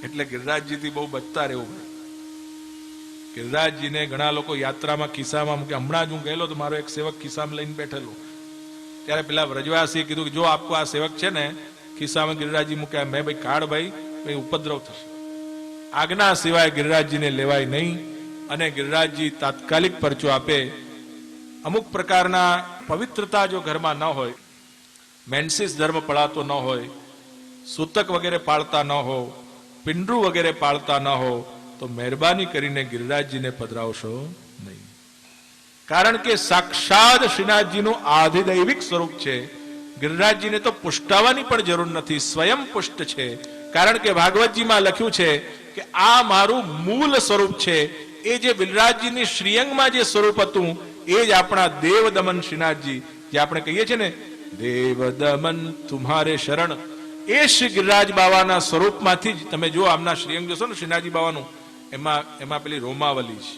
એટલે ગિરિરાજજીથી બહુ બચતા રહેવું. ગિરિરાજજીને ઘણા લોકો યાત્રામાં ખિસ્સામાં મૂકે. હમણાં જ હું ગયેલો તો મારો એક સેવક ખિસ્સામાં લઈને બેઠેલો, ત્યારે પેલા વ્રજવાસીએ કીધું કે જો આપકો આ સેવક છે ને ખિસ્સામાં ગિરિરાજજી મૂક્યા. મેં ભાઈ કાઢ ભાઈ ઉપદ્રવ થશે. આજ્ઞા સિવાય ગિરિરાજજીને લેવાય નહીં. અને ગિરિરાજજી તાત્કાલિક પરચો આપે. અમુક પ્રકારના પવિત્રતા જો ઘરમાં ન હોય, મેન્સિસ ધર્મ પડાતો ન હોય, સૂતક વગેરે પાળતા ન હો, પિંડુ વગેરે પાળતા ન હો, તો મહેરબાની કરીને ગિરિરાજજીને પધરાવશો નહીં. કારણ કે સાક્ષાત શ્રીનાથજીનું આધિદૈવિક સ્વરૂપ છે. ગિરિરાજજીને તો પુષ્ટાવાની પણ જરૂર નથી, સ્વયં પુષ્ટ છે. કારણ કે ભાગવતજીમાં લખ્યું છે કે આ મારું મૂળ સ્વરૂપ છે. એ જે બિલરાજજીની શ્રીઅંગમાં જે સ્વરૂપ હતું એ જ આપણા દેવદમન શ્રીનાથજી, જે આપણે કહીએ છીએ ને દેવદમન તુમ્હારે શરણ, એ શ્રી ગિરિરાજ બાવાના સ્વરૂપમાંથી જ તમે જો આમના શ્રીઅંગ જોશો ને શ્રીનાથજી બાવાનું, એમાં પેલી રોમાવલી છે.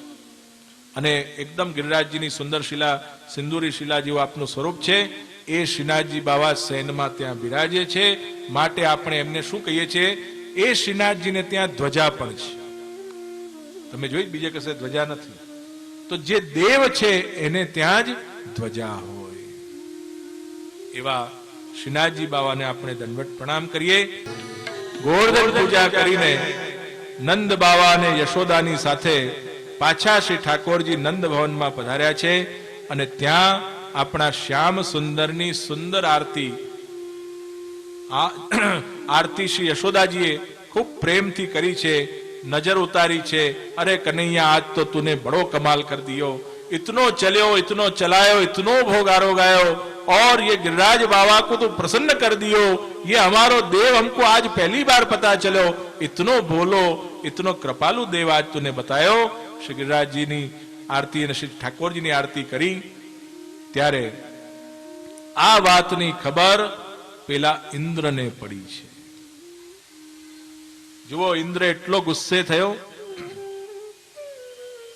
અને એકદમ ગિરિરાજજીની સુંદર શિલા, સિંદૂરી શિલા જેવું આપનું સ્વરૂપ છે. એ શ્રીનાથજી બાવા સૈનમાં ત્યાં બિરાજે છે. માટે આપણે એમને શું કહીએ છીએ? એ શ્રીનાથજીને ત્યાં ધ્વજા પણ છે. તમે જોઈ બીજે કશે ધ્વજા નથી. તો જે દેવ છે એને ત્યાં જ ધ્વજા હોય. એવા શ્રીનાથજી બાવાને આપણે દંડવત પ્રણામ કરીએ. ગોવર્ધન પૂજા કરીને નંદ બાવા અને યશોદાની સાથે પાછા શ્રી ઠાકોરજી નંદ ભવનમાં પધાર્યા છે. અને ત્યાં આપણા શ્યામ સુંદરની સુંદર આરતી શ્રી યશોદાજીએ ખૂબ પ્રેમથી કરી છે, નજર ઉતારી છે. અરે કનૈયા આજ તો તુને બડો કમાલ કર દિયો, इतनो चलो इतनो चलायो, इतनो भोगारो गायो, और ये गिरिराज बाबा को तो प्रसन्न कर दियो. ये हमारो देव हमको आज पहली बार पता चलो. इतनो बोलो, इतनो कृपालु देव आज तूने बतायो. श्री गिरिराज जी ની આરતી અને શ્રી ઠાકોરજીની આરતી કરી ત્યારે આ વાતની ખબર પેલા ઇન્દ્રને પડી છે. જુઓ, ઇન્દ્ર એટલો ગુસ્સે થયો.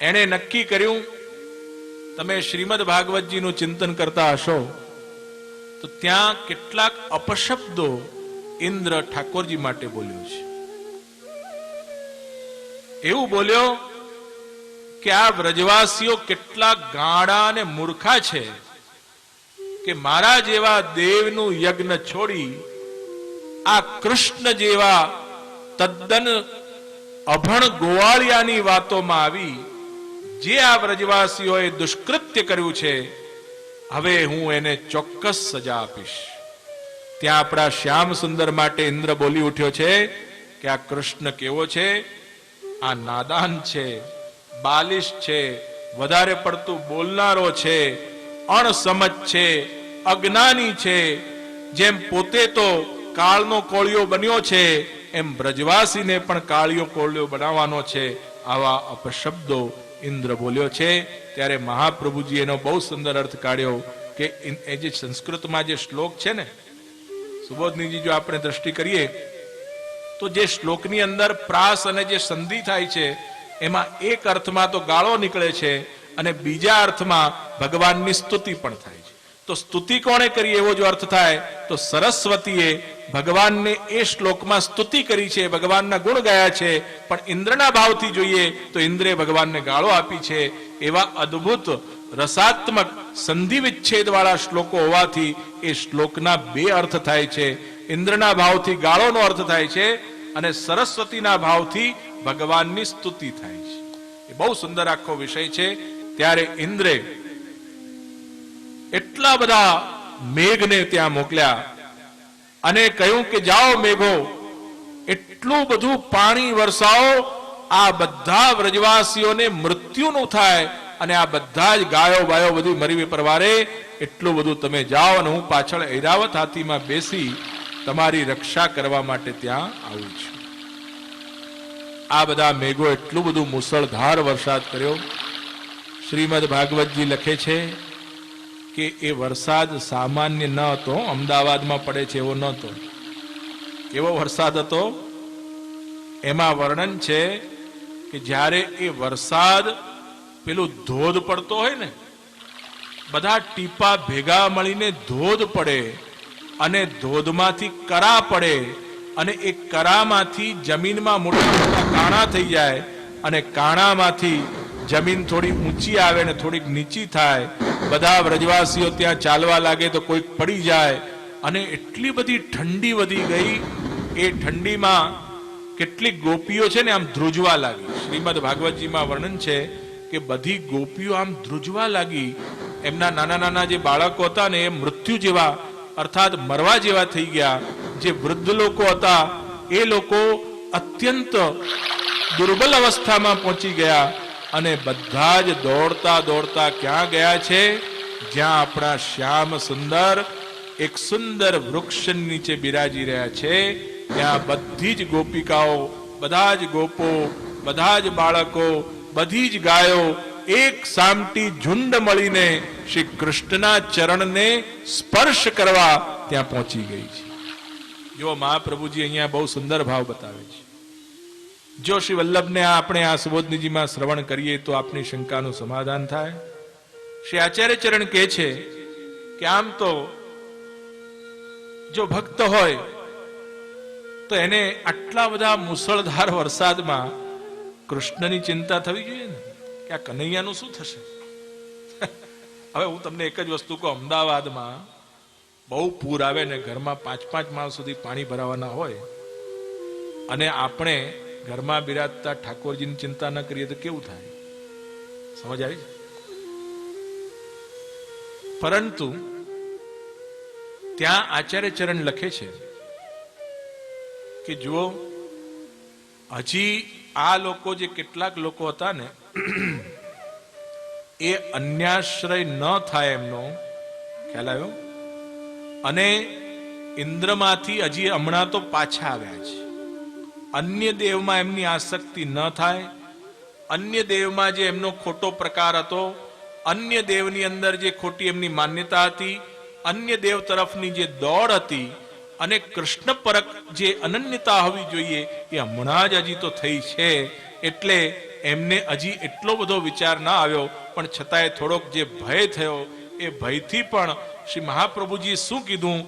એણે નક્કી કર્યું, તમે શ્રીમદ ભાગવતજીનું ચિંતન કરતા હશો તો ત્યાં કેટલાક અપશબ્દો ઇન્દ્ર ઠાકોરજી માટે બોલ્યો છે. એવું બોલ્યો કે આ વ્રજવાસીઓ કેટલા ગાંડા અને મૂર્ખા છે કે મારા જેવા દેવનું યજ્ઞ છોડી આ કૃષ્ણ જેવા તદ્દન અભણ ગોવાળિયાની વાતોમાં આવી. જે આ વ્રજવાસીઓએ દુષ્કૃત્ય કર્યું છે, હવે હું એને ચોક્કસ સજા આપીશ. ત્યાં આપણા શ્યામ સુંદર માટે ઇન્દ્ર બોલી ઉઠ્યો છે કે આ કૃષ્ણ કેવો છે? આ નાદાન છે, બાલિશ છે, વધારે પડતું બોલનારો છે, અણસમજ છે, અજ્ઞાની છે. જેમ પોતે તો કાળનો કોળિયો બન્યો છે એમ બ્રજવાસીને પણ કાળિયો કોળિયો બનાવવાનો છે. આવા અપશબ્દો ઇન્દ્ર બોલ્યો છે. ત્યારે મહાપ્રભુજી એનો બહુ સુંદર અર્થ કાઢ્યો કે એ જે સંસ્કૃતમાં જે શ્લોક છે ને, સુબોધનીજી જો આપણે દ્રષ્ટિ કરીએ તો જે શ્લોકની અંદર પ્રાસ અને જે સંધિ થાય છે એમાં એક અર્થમાં તો ગાળો નીકળે છે અને બીજા અર્થમાં ભગવાનની સ્તુતિ પણ થાય છે. તો સ્તુતિ કોણે કરી એવો જો અર્થ થાય તો સરસ્વતીએ ભગવાનને એ શ્લોકમાં સ્તુતિ કરી છે, ભગવાનના ગુણ ગાયા છે. પણ ઇન્દ્રના ભાવથી જોઈએ તો ઇન્દ્રે ભગવાનને ગાળો આપી છે. એવા અદ્ભુત રસાત્મક સંધિ વિચ્છેદ વાળા શ્લોકો હોવાથી એ શ્લોકના બે અર્થ થાય છે. ઇન્દ્રના ભાવથી ગાળોનો અર્થ થાય છે અને સરસ્વતીના ભાવથી ભગવાનની સ્તુતિ થાય છે. એ બહુ સુંદર આખો વિષય છે. ત્યારે ઇન્દ્રે એટલા બધા મેઘને ત્યાં મોકલ્યા અને કહ્યું કે જાઓ મેઘો, એટલું બધું પાણી વરસાવો, આ બધા વ્રજવાસીઓને મૃત્યુનું થાય અને આ બધા જ ગાયો બાયો બધી મરી પરવારે. એટલું બધું તમે જાઓ અને હું પાછળ ઐરાવત હાથીમાં બેસી તમારી રક્ષા કરવા માટે ત્યાં આવું છું. આ બધા મેઘો એટલું બધું મુસળધાર વરસાદ કર્યો. શ્રીમદ ભાગવતજી લખે છે કે એ વરસાદ સામાન્ય ન હતો, અમદાવાદમાં પડે છે એવો નહોતો. એવો વરસાદ હતો. એમાં વર્ણન છે કે જ્યારે એ વરસાદ પેલું ધોધ પડતો હોય ને બધા ટીપા ભેગા મળીને ધોધ પડે અને ધોધમાંથી કરા પડે અને એ કરામાંથી જમીનમાં મોટા મોટા કાણા થઈ જાય અને કાણામાંથી જમીન થોડી ઊંચી આવે ને થોડીક નીચી થાય. બધા વ્રજવાસીઓ ત્યાં ચાલવા લાગે તો કોઈક પડી જાય અને એટલી બધી ઠંડી વધી ગઈ. એ ઠંડીમાં કેટલીક ગોપીઓ છે ને આમ ધ્રુજવા લાગી. શ્રીમદ ભાગવતજીમાં વર્ણન છે કે બધી ગોપીઓ આમ ધ્રુજવા લાગી. એમના નાના નાના જે બાળકો હતા ને એ મૃત્યુ જેવા અર્થાત મરવા જેવા થઈ ગયા. જે વૃદ્ધ લોકો હતા એ લોકો અત્યંત દુર્બલ અવસ્થામાં પહોંચી ગયા અને બધા જ દોડતા દોડતા ક્યાં ગયા છે? જ્યાં આપણા શ્યામ સુંદર એક સુંદર વૃક્ષ નીચે બિરાજી રહ્યા છે ત્યાં બધી જ ગોપિકાઓ, બધા જ ગોપો, બધા જ બાળકો, બધી જ ગાયો એક સામટી ઝુંડ મળીને શ્રી કૃષ્ણના ચરણને સ્પર્શ કરવા ત્યાં પહોંચી ગઈ છે. જો મહાપ્રભુજી અહીંયા બહુ સુંદર ભાવ બતાવે છે. જો શ્રી વલ્લભને આપણે આ સુબોધનીજીમાં શ્રવણ કરીએ તો આપની શંકાનું સમાધાન થાય. શ્રી આચાર્ય ચરણ કહે છે કે આમ તો જો ભક્ત હોય તો એને આટલા બધા મુસળધાર વરસાદમાં કૃષ્ણની ચિંતા થવી જોઈએ ને કે આ કનૈયાનું શું થશે. હવે હું તમને એક જ વસ્તુ કહું, અમદાવાદમાં બહુ પૂર આવે ને ઘરમાં 5-5 માળ સુધી પાણી ભરાવાના હોય અને આપણે ઘરમાં બિરાજતા ઠાકોરજીની ચિંતા ન કરીએ તો કેવું થાય? સમજ આવી? પરંતુ ત્યાં આચાર્ય ચરણ લખે છે કે જુઓ, હજી આ લોકો જે કેટલાક લોકો હતા ને એ અન્યાશ્રય ન થાય એમનો ખ્યાલ આવ્યો અને ઇન્દ્રમાંથી હજી હમણાં તો પાછા આવ્યા છે. અન્ય દેવમાં એમની આસક્તિ ન થાય. અન્ય દેવમાં જે એમનો ખોટો પ્રકાર હતો, અન્ય દેવની અંદર જે ખોટી એમની માન્યતા હતી, અન્ય દેવ તરફની જે દોડ હતી અને કૃષ્ણ પરક જે અનન્યતા હોવી જોઈએ એ હમણાં જ હજી તો થઈ છે. એટલે એમને હજી એટલો બધો વિચાર ના આવ્યો, પણ છતાંય થોડોક જે ભય થયો એ ભયથી પણ શ્રી મહાપ્રભુજી શું કીધું?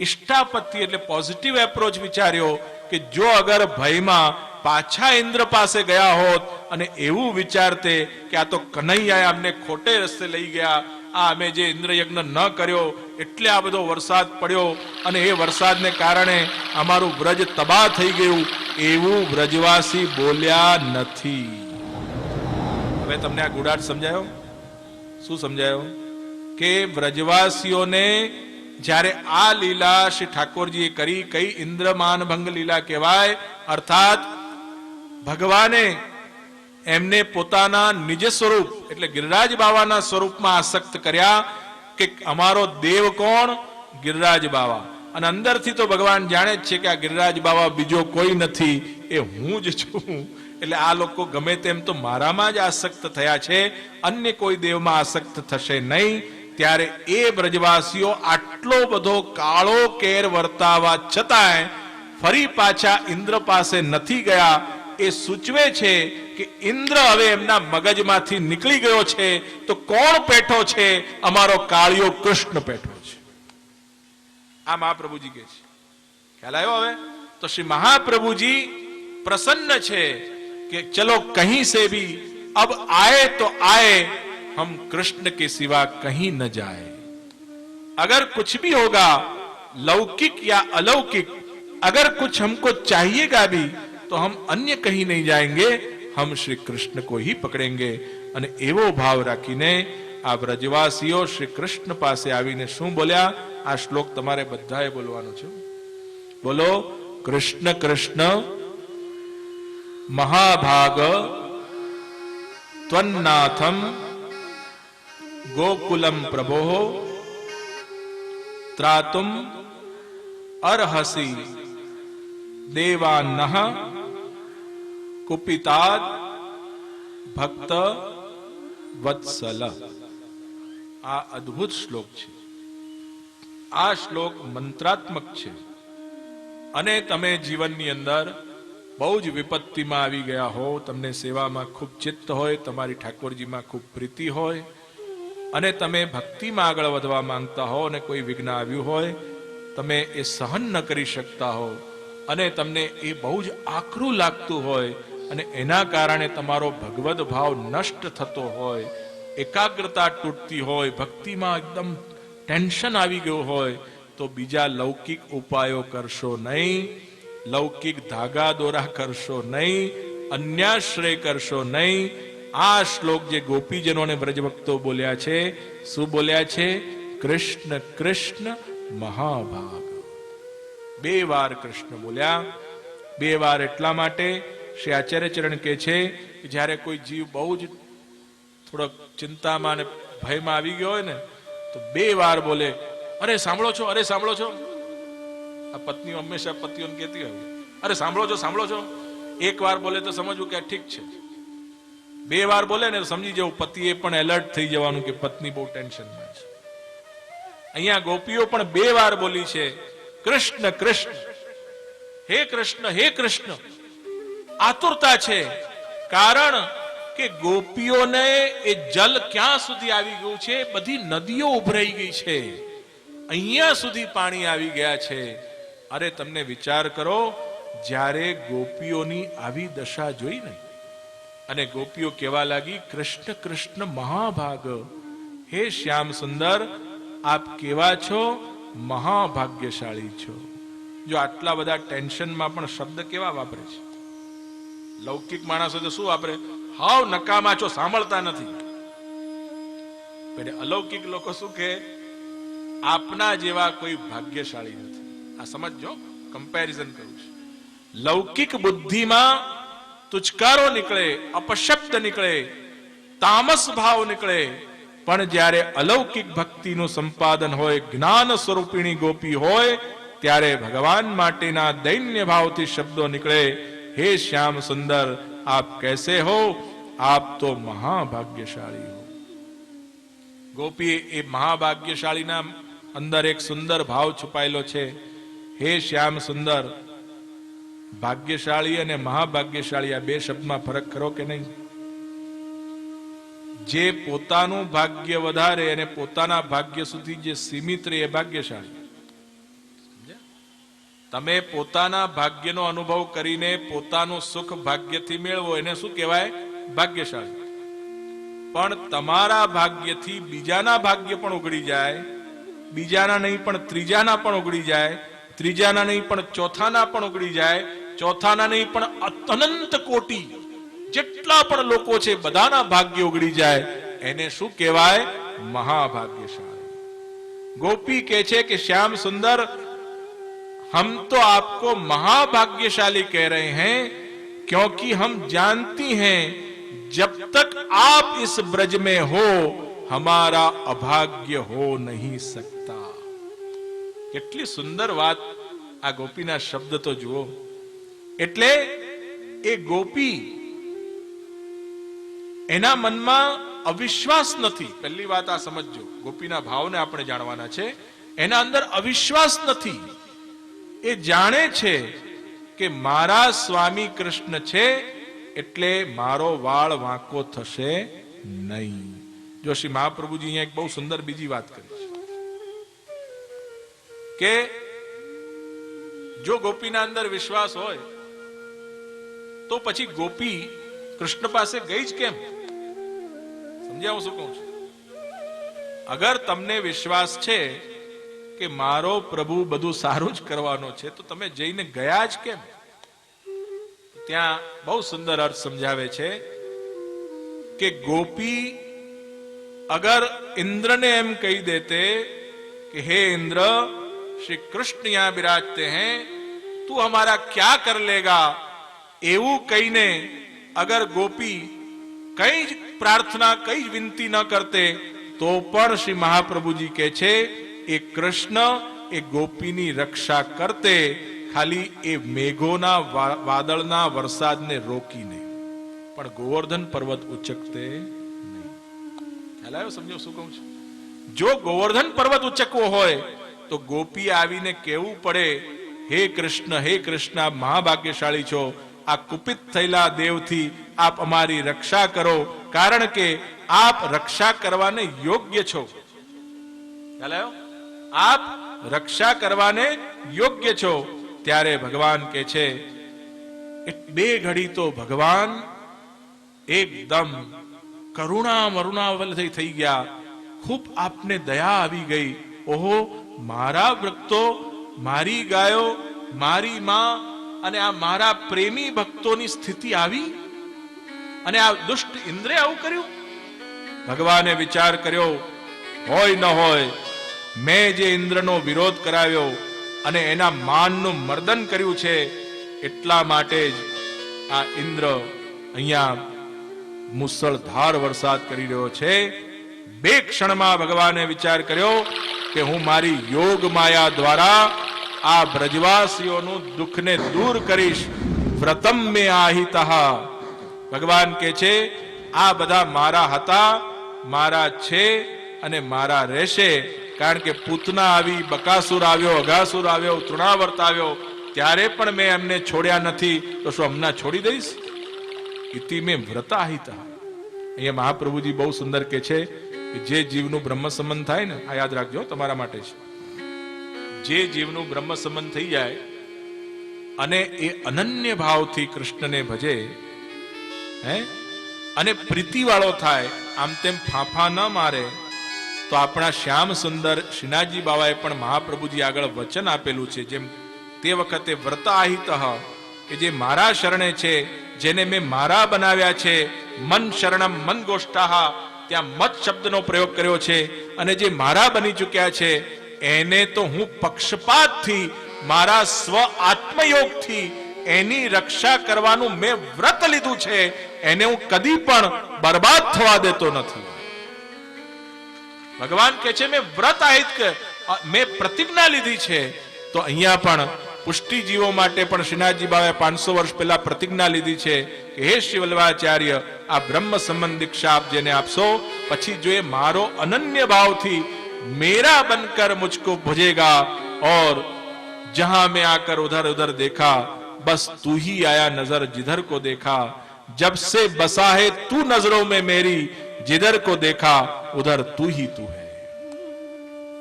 ઇષ્ટાપત્તિ એટલે પોઝિટિવ એપ્રોચ વિચાર્યો કે જો અગર ભયમાં પાછા ઇન્દ્ર પાસે ગયા હોત અને એવું વિચારતે કે આ તો કનૈયાએ અમને ખોટે રસ્તે લઈ ગયા, આ અમે જે ઇન્દ્ર યજ્ઞ ન કર્યો એટલે આ બધો વરસાદ પડ્યો અને એ વરસાદને કારણે અમારું વ્રજ તબાહ થઈ ગયું, એવું વ્રજવાસી બોલ્યા નથી. હવે તમને આ ગુડાટ સમજાયો? શું સમજાયો? કે વ્રજવાસીઓને જ્યારે આ લીલા શ્રી ઠાકોરજીએ કરી, કઈ ઇન્દ્રમાન ભંગ લીલા કહેવાય, અર્થાત ભગવાને એમને પોતાના નિજ સ્વરૂપ એટલે ગિરિરાજ બાવાના સ્વરૂપમાં આસક્ત કર્યા કે અમારો દેવ કોણ? ગિરિરાજ બાવા. અને અંદરથી તો ભગવાન જાણે જ છે કે આ ગિરિરાજ બાવા બીજો કોઈ નથી, એ હું જ છું. એટલે આ લોકો ગમે તેમ તો મારામાં જ આસક્ત થયા છે, અન્ય કોઈ દેવમાં આસક્ત થશે નહીં. ત્યારે એ બ્રજવાસીઓ આટલો બધો કાળો કેર વર્તાવા છતાંય ફરી પાછા ઇન્દ્ર પાસે નથી ગયા. એ સૂચવે છે કે ઇન્દ્ર હવે એમના મગજમાંથી નીકળી ગયો છે. તો કોણ પેઠો છે? અમારો કાળિયો કૃષ્ણ પેઠો છે. આ મહાપ્રભુજી કહે છે. ખ્યાલ આવ્યો? હવે તો શ્રી મહાપ્રભુજી પ્રસન્ન છે કે ચલો કहीं से भी अब आए तो आए, हम कृष्ण के सिवा कहीं न जाए. अगर कुछ भी होगा लौकिक या अलौकिक, अगर कुछ हमको चाहिएगा भी तो हम अन्य कहीं नहीं जाएंगे, हम श्री કૃષ્ણ को ही પકડેંગે. અને એવો ભાવ રાખીને આ વ્રજવાસીઓ શ્રી કૃષ્ણ પાસે આવીને શું બોલ્યા? આ શ્લોક તમારે બધાએ બોલવાનો છે. બોલો, કૃષ્ણ કૃષ્ણ મહાભાગ ત્વન્નાથમ ગોકુલમ પ્રભો ત્રાતુમ અર્હસી દેવાન્નઃ કુપિતાદ ભક્ત વત્સલ. આ અદ્ભુત શ્લોક છે. આ શ્લોક મંત્રાત્મક છે અને તમે જીવનની અંદર બહુ જ વિપત્તિમાં આવી ગયા હો, તમને સેવામાં ખૂબ ચિત્ત હોય, તમારી ઠાકોરજીમાં ખૂબ પ્રીતિ હોય, અને તમે ભક્તિમાં આગળ વધવા માંગતા હો અને કોઈ વિઘ્ન આવ્યું હોય, તમે એ સહન ન કરી શકતા હો અને તમને એ બહુ જ આકરું લાગતું હોય અને એના કારણે તમારો ભગવદ ભાવ નષ્ટ થતો હોય, એકાગ્રતા તૂટતી હોય, ભક્તિમાં એકદમ ટેન્શન આવી ગયું હોય, તો બીજા લૌકિક ઉપાયો કરશો નહીં, લૌકિક ધાગા દોરા કરશો નહીં, અન્યાશ્રય કરશો નહીં. આ શ્લોક જે ગોપીજનોને વ્રજભક્તો બોલ્યા છે, શું બોલ્યા છે? કૃષ્ણ કૃષ્ણ મહાભાગ. 2 વાર કૃષ્ણ બોલ્યા. 2 વાર એટલા માટે શ્રી આચાર્ય ચરણ કહે છે કે જ્યારે કોઈ જીવ બહુ જ થોડોક ચિંતામાં અને ભયમાં આવી ગયો હોય ને, તો 2 વાર બોલે, અરે સાંભળો છો, અરે સાંભળો છો. આ પત્નીઓ હંમેશા પતિઓને કહેતી હોય, અરે સાંભળો છો, સાંભળો છો. 1 વાર બોલે તો સમજવું કે ઠીક છે, 2 વાર બોલે ને સમજી જવું પતિએ પણ એલર્ટ થઈ જવાનું કે પત્ની બહુ ટેન્શનમાં છે. અહીંયા ગોપીઓ પણ 2 વાર બોલી છે, કૃષ્ણ કૃષ્ણ, હે કૃષ્ણ, હે કૃષ્ણ. આતુરતા છે, કારણ કે ગોપીઓને એ જલ ક્યાં સુધી આવી ગયું છે? બધી નદીઓ ઉભરાઈ ગઈ છે, અહીંયા સુધી પાણી આવી ગયા છે. અરે તમને વિચાર કરો, જ્યારે ગોપીઓની આવી દશા જોઈ ને, અને ગોપીઓ કહેવા લાગી, કૃષ્ણ કૃષ્ણ મહાભાગ, હે શ્યામ સુંદર, આપ કેવા છો? મહાભાગ્યશાળી છો. જો આટલા બધા ટેન્શનમાં પણ શબ્દ કેવા વાપરે છે. લૌકિક માણસો તો શું વાપરે? હાવ નકામા છો, સાંભળતા નથી. અલૌકિક લોકો શું કે? આપના જેવા કોઈ ભાગ્યશાળી નથી. આ સમજો, કમ્પેરિઝન કરું છું. લૌકિક બુદ્ધિમાં તુચકારો નીકળે, અપશબ્દ નીકળે, તામસ ભાવ નીકળે, પણ જ્યારે અલૌકિક ભક્તિનું સંપાદન હોય, જ્ઞાન સ્વરૂપિણી ગોપી હોય, ત્યારે ભગવાન માટેના દૈન્ય ભાવથી શબ્દો નીકળે, હે શ્યામ સુંદર, આપ कैसे हो? આપ તો મહાભાગ્યશાળી હો. ગોપી એ મહાભાગ્યશાળીના અંદર એક સુંદર ભાવ છુપાયેલો છે. હે શ્યામ સુંદર, ભાગ્યશાળી અને મહાભાગ્યશાળી આ 2 શબ્દમાં ફરક ખરો કે નહીં? જે પોતાનું ભાગ્ય વધારે અને પોતાના ભાગ્ય સુધી જે સીમિત રહે એ ભાગ્યશાળી. તમે પોતાના ભાગ્યનો અનુભવ કરીને પોતાનું સુખ ભાગ્યથી મેળવો એને શું કહેવાય? ભાગ્યશાળી. પણ તમારા ભાગ્યથી બીજાના ભાગ્ય પણ ઉગડી જાય, બીજાના નહીં પણ ત્રીજાના પણ ઉગડી જાય, ત્રીજાના નહીં પણ ચોથાના પણ ઉગડી જાય, ચોથાના નહીં પણ અનંત કોટી જેટલા પણ લોકો છે બધાના ભાગ્ય ઉગડી જાય, એને શું કહેવાય? મહાભાગ્યશાળી. ગોપી કહે છે કે શ્યામ સુંદર, हम तो आपको महाभाग्यशाली कह रहे हैं क्योंकि हम जानती हैं जब तक आप इस ब्रज में हो हमारा अभाग्य हो नहीं सकता. કેટલી સુંદર વાત આ ગોપીના શબ્દ તો જુઓ. એટલે એ ગોપી, એના મનમાં અવિશ્વાસ નથી. પહેલી વાત આ સમજજો, ગોપીના ભાવને આપણે જાણવાના છે. એના અંદર અવિશ્વાસ નથી. એ જાણે છે કે મારા સ્વામી કૃષ્ણ છે એટલે મારો વાળ વાંકો થશે નહીં. જો શ્રી મહાપ્રભુજી અહીંયા એક બહુ સુંદર બીજી વાત કરી છે કે જો ગોપીના અંદર વિશ્વાસ હોય તો પછી ગોપી કૃષ્ણ પાસે ગઈ જ કેમ? સમજ્યા હું શું કહું છું? અગર તમને વિશ્વાસ છે કે મારો પ્રભુ બધું સારું જ કરવાનો છે તો તમે જઈને ગયા જ કેમ? ત્યાં બહુ સુંદર અર્થ સમજાવે છે કે ગોપી અગર ઇન્દ્રને એમ કહી દેતે कि हे इंद्र श्री कृष्ण यहां विराजते हैं, तू हमारा क्या कर लेगा, એવું કહીને અગર ગોપી કઈ જ પ્રાર્થના કઈ જ વિનંતી ન કરતે તો પણ શ્રી મહાપ્રભુજી કહે છે એ કૃષ્ણ એ ગોપીની રક્ષા કરતે, ખાલી એ મેઘોના વાદળના વરસાદને રોકીને, પણ ગોવર્ધન પર્વત ઉચકતે નહીં. ખ્યાલ આવ્યો? સમજો શું કહું છું? જો ગોવર્ધન પર્વત ઉચકવો હોય તો ગોપી આવીને કહેવું પડે, હે કૃષ્ણ આપ મહાભાગ્યશાળી છો, આ કુપિત થયેલા દેવથી આપ અમારી રક્ષા કરો, કારણ કે આપ રક્ષા કરવાને યોગ્ય છો. ખ્યાલ આવ્યો? આપ રક્ષા કરવાને યોગ્ય છો. ત્યારે ભગવાન કે છે બે ઘડી તો ભગવાન એકદમ કરુણા મરુણાવલ થઈ ગયા. ખૂબ આપને દયા આવી ગઈ. ઓહો, મારા ભક્તો, મારી ગાયો, મારી માં અને આ મારા પ્રેમી ભક્તોની સ્થિતિ આવી અને આ દુષ્ટ ઇન્દ્રે આવું કર્યું. ભગવાને વિચાર કર્યો, હોય ન હોય, મેં જે ઇન્દ્રનો વિરોધ કરાવ્યો અને એના માનનું મર્દન કર્યું છે, એટલા માટે જ આ ઇન્દ્ર અહીંયા મુસળધાર વરસાદ કરી રહ્યો છે. બે ક્ષણમાં ભગવાને વિચાર કર્યો કે હું મારી યોગ માયા દ્વારા આ બ્રજવાસીઓનું દુઃખને દૂર કરીશ. વ્રતમ મે આહિતઃ. ભગવાન કે છે આ બધા મારા હતા, મારા છે અને મારા રહેશે. કારણ કે પૂતના આવી, બકાસુર આવ્યો, અઘાસુર આવ્યો, તૃણાવર્ત આવ્યો, ત્યારે પણ મેં એમને છોડ્યા નથી, તો શું હમણાં છોડી દઈશ? ઇતિ મે વ્રતાહિતઃ. અહીંયા મહાપ્રભુજી બહુ સુંદર કે છે કે જે જીવનું બ્રહ્મ સંબંધ થાય ને, આ યાદ રાખજો તમારા માટે છે, જે જીવનું બ્રહ્મ સંબંધ થઈ જાય અને એ અનન્ય ભાવથી કૃષ્ણને ભજે અને પ્રીતિવાળો થાય, આમ તેમ ફાંફા ન મારે, તો આપણા શ્યામ સુંદર શ્રીનાથજી બાવાએ પણ મહાપ્રભુજી આગળ વચન આપેલું છે. જેમ તે વખતે વ્રતાહિતઃ, કે જે મારા શરણે છે, જેને મેં મારા બનાવ્યા છે, મન શરણમ મન ગોષ્ઠાહ, ત્યાં મત શબ્દનો પ્રયોગ કર્યો છે. અને જે મારા બની ચૂક્યા છે એને તો હું પક્ષપાતથી, મારા સ્વ આત્મયોગથી એની રક્ષા કરવાનું મેં વ્રત લીધું છે. એને હું કદી પણ બરબાદ થવા દેતો નથી. ભગવાન કહે છે મેં વ્રત આહિત, મેં પ્રતિજ્ઞા લીધી છે. તો અહીંયા પણ પુષ્ટિજીવો માટે પણ શ્રીનાથજી બાબાએ 500 વર્ષ પહેલા પ્રતિજ્ઞા લીધી છે કે હે શ્રી વલ્લભાચાર્ય, આ બ્રહ્મ સંબંધ દીક્ષા આપ જેને આપશો, પછી જો એ મારો અનન્ય ભાવથી मेरा बनकर मुझको भजेगा और जहां मैं आकर उधर उधर देखा, बस तू ही आया नजर जिधर को देखा, जब से बसा है तू नजरों में मेरी, जिधर को देखा उधर तू ही तू है.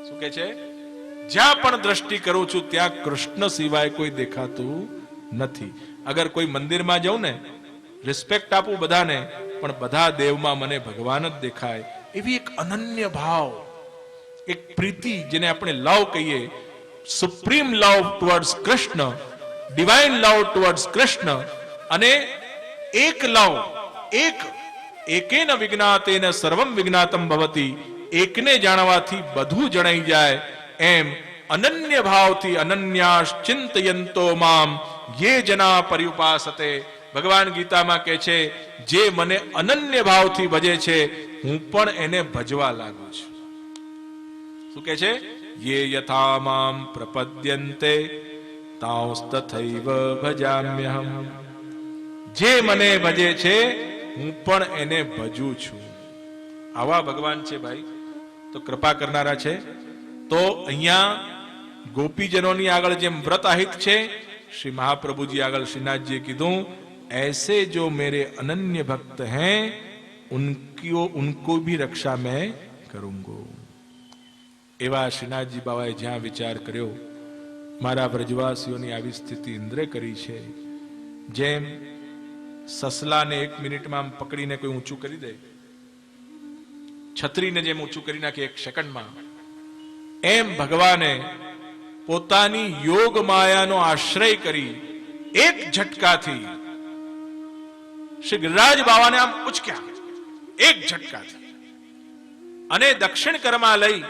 શું કહે છે? જ્યાં પણ દ્રષ્ટિ કરું છું ત્યાં કૃષ્ણ સિવાય કોઈ દેખાતું નથી. અગર કોઈ મંદિરમાં જાઉં ને, રિસ્પેક્ટ આપું બધાને, પણ બધા દેવમાં મને ભગવાન જ દેખાય. એવી એક અનન્ય ભાવ, એક પ્રીતિ, જેને આપણે લવ કહીએ, સુપ્રીમ લવ ટુવર્ડ્સ કૃષ્ણ, ડિવાઇન લવ ટુવર્ડ્સ કૃષ્ણ. અને એક લવ, એકેન વિજ્ઞાતેન સર્વમ વિજ્ઞાતમ ભવતી, એકને જાણવાથી બધું જણાઈ જાય. એમ અનન્ય ભાવથી અનન્યાશ ચિંતયંતો મામ યે જના પર્યુપાસતે. ભગવાન ગીતામાં કહે છે, જે મને અનન્ય ભાવથી ભજે છે, હું પણ એને ભજવા લાગુ છું. શું કહે છે? યે યથા મામ પ્રપદ્યન્તે તાંસ્તથૈવ ભજામ્યહમ. જે મને ભજે છે હું પણ એને ભજું છું. આવા ભગવાન છે ભાઈ, તો કૃપા કરનારા છે. તો અહીંયા ગોપીજનોની આગળ જેમ વ્રત આહિત છે, શ્રી મહાપ્રભુજી આગળ શ્રીનાથજીએ કીધું, ऐसे जो मेरे अनन्य भक्त हैं उनको भी रक्षा मैं करूंगा. એવા શ્રીનાથજી બાબાએ જ્યાં વિચાર કર્યો, મારા બ્રજવાસીઓની આવી સ્થિતિ ઇન્દ્રે કરી છે. જેમ સસલાને 1 મિનિટમાં આમ પકડીને કોઈ ઊંચું કરી દે, છત્રીને જેમ ઊંચું કરી નાખે 1 સેકન્ડમાં, એમ ભગવાને પોતાની યોગ માયાનો આશ્રય કરી એક ઝટકાથી શ્રી ગિરિરાજ બાવાને આમ ઉચક્યા, એક ઝટકાથી, અને દક્ષિણ કરમાં લઈ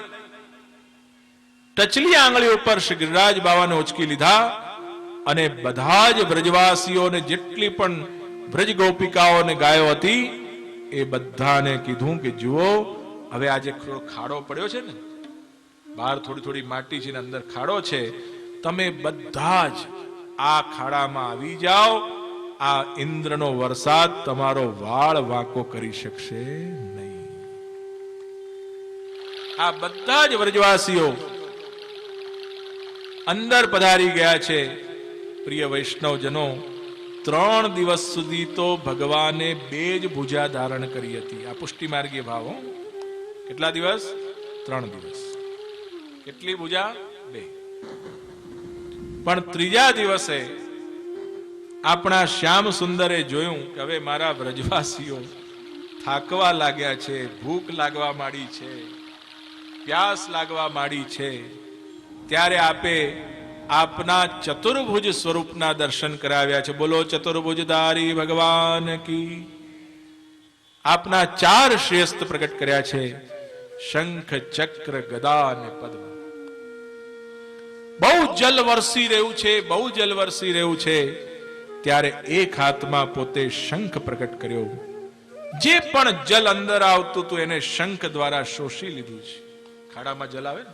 ટચલી આંગળી ઉપર શ્રી ગિરિરાજ બાવાને ઉચકી લીધા. અને બધા જ બ્રજવાસીઓને, જેટલી પણ બ્રજ ગોપિકાઓ અને ગાયો હતી, એ બધાને કીધું કે જુઓ, હવે આજે ખાડો પડ્યો છે ને, બહાર થોડી થોડી માટી છે ને અંદર ખાડો છે, તમે બધા જ આ ખાડામાં આવી જાઓ. આ ઇન્દ્રનો વરસાદ તમારો વાળ વાંકો કરી શકશે નહીં. આ બધા જ વ્રજવાસીઓ અંદર પધારી ગયા છે. પ્રિય વૈષ્ણવજનો, 3 દિવસ સુધી તો ભગવાને 2 જ ભુજા ધારણ કરી હતી. આ પુષ્ટિ માર્ગીય ભાવ. કેટલા દિવસ? 3 દિવસ. કેટલી ભુજા? 2. પણ ત્રીજા દિવસે આપણા શ્યામ સુંદરે જોયું કે હવે મારા વ્રજવાસીઓ થાકવા લાગ્યા છે, ભૂખ લાગવા માંડી છે, પ્યાસ લાગવા માંડી છે, ત્યારે આપે આપના ચતુર્ભુજ સ્વરૂપના દર્શન કરાવ્યા છે. બોલો ચતુર્ભુજધારી ભગવાન કી. આપના 4 શ્રેષ્ઠ પ્રગટ કર્યા છે, શંખ, ચક્ર, ગદા અને પદ્મ. બહુ જલ વરસી રહ્યું છે, બહુ જલ વરસી રહ્યું છે, ત્યારે એક હાથમાં પોતે શંખ પ્રગટ કર્યો. જે પણ જલ અંદર આવતું હતું એને શંખ દ્વારા શોષી લીધું છે. ખાડામાં જલ આવે ને,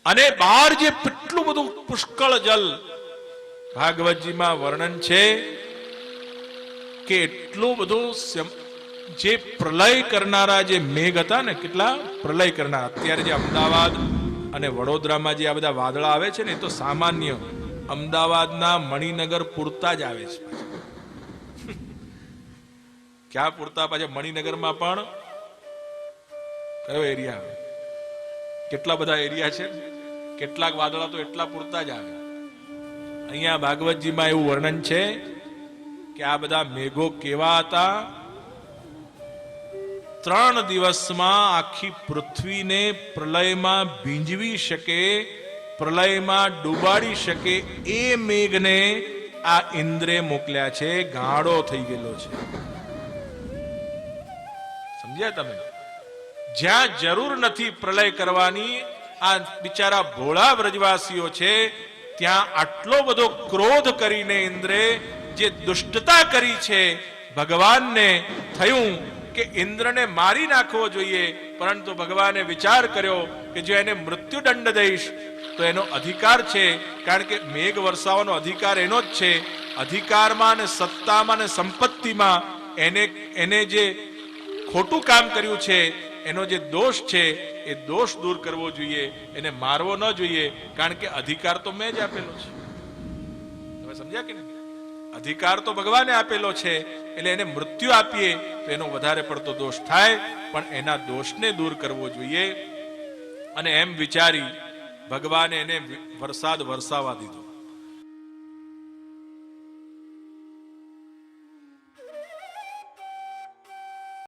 અને બહાર જે કેટલું બધું પુષ્કળ જલ, ભાગવતજીમાં વર્ણન છે કે એટલું બધું જે પ્રલય કરનારા જે મેઘ હતા ને, કેટલા પ્રલય કરનારા. અત્યારે જે અમદાવાદ અને વડોદરામાં જે આ બધા વાદળા આવે છે ને, એ તો સામાન્ય અમદાવાદના મણિનગર પૂરતા જ આવે છે. ક્યાં પૂરતા? પાછા મણિનગરમાં પણ કયો એરિયા આવે? કેટલા બધા એરિયા છે, કેટલાક વાદળા તો એટલા પૂરતા જ આવે. અહીંયા ભાગવતજીમાં એવું વર્ણન છે કે આ બધા મેઘો કેવા હતા. 3 દિવસમાં આખી પૃથ્વીને પ્રલયમાં ભીંજવી શકે, પ્રલયમાં ડૂબાડી શકે એ મેઘને આ ઇન્દ્રે મોકલ્યા છે. ગાળો થઈ ગયેલો છે. સમજ્યા તમે? જ્યાં જરૂર નથી પ્રલય કરવાની, આ બિચારા ભોળા વ્રજવાસીઓ છે, ત્યાં આટલો બધો ક્રોધ કરીને ઇન્દ્રે જે દુષ્ટતા કરી છે, ભગવાનને થયું કે ઇન્દ્રને મારી નાખવો જોઈએ, પરંતુ ભગવાને વિચાર કર્યો કે જો એને મૃત્યુદંડ દઈશ તો એનો અધિકાર છે, કારણ કે મેઘ વરસાવવાનો અધિકાર એનો જ છે. અધિકારમાં ને સત્તામાં ને સંપત્તિમાં એને જે ખોટું કામ કર્યું છે, એનો જે દોષ છે, એ દોષ દૂર કરવો જોઈએ, એને મારવો ન જોઈએ, કારણ કે અધિકાર તો મેં જ આપેલો છે. તમે સમજ્યા કે નહીં? અધિકાર તો ભગવાને આપેલો છે, એટલે એને મૃત્યુ આપીએ તો એનો વધારે પડતો દોષ થાય, પણ એના દોષને દૂર કરવો જોઈએ. અને એમ વિચારી ભગવાને એને વરસાદ વરસાવા દીધો.